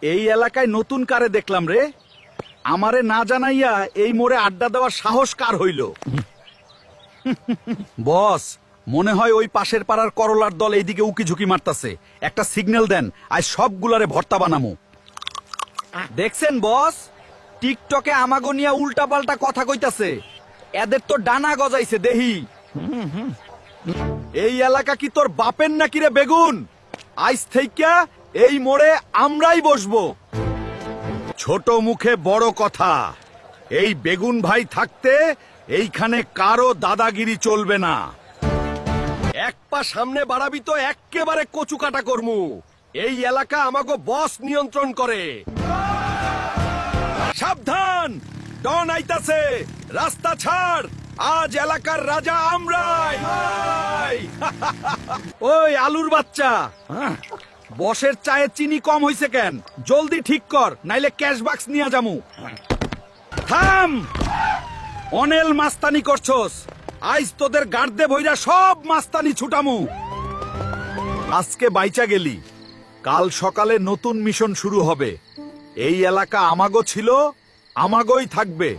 এই এলাকায় নতুন কারে দেখলাম রে? আমারে না জানাইয়া এই মোড়ে আড্ডা দেওয়ার সাহস কার হইল? বস, মনে হয় ওই পাশের পাড়ার করলার দল এইদিকে উকি ঝুঁকি মারতাছে। একটা সিগন্যাল দেন, আজ সবগুলারে ভর্তা বানামু। দেখছেন বস, টিকটকে আমাগো নিয়া উল্টা পাল্টা কথা কইতাছে। এদের তো ডানা গজাইছে দেহি। এই এলাকা কি তোর বাপের নাকি রে বেগুন? আজ থেকে এই মোড়ে আমরাই বসবো। ছোট মুখে বড় কথা। এই বেগুন ভাই থাকতে এইখানে কারো দাদাগিরি চলবে না। এক পা সামনে বাড়াবি তো এক্কেবারে কচু কাটা করমু। এই এলাকা আমাগো বস নিয়ন্ত্রণ করে। সাবধান, ডন আইতাছে, রাস্তা ছাড়। আজ এলাকার রাজা আমরাই। ওই আলুর বাচ্চা, বসের চায়ে চিনি কম হইছে কেন? জলদি ঠিক কর, নাইলে ক্যাশ বাক্স নিয়ে যামু। থাম, অনেল মাস্তানি করছস। আইজ তোদের গার্দে ভইরা সব মাস্তানি ছুটামু। আজকে বাইচা গেলি, কাল সকালে নতুন মিশন শুরু হবে। এই এলাকা আমাগো ছিল, আমাগোই থাকবে।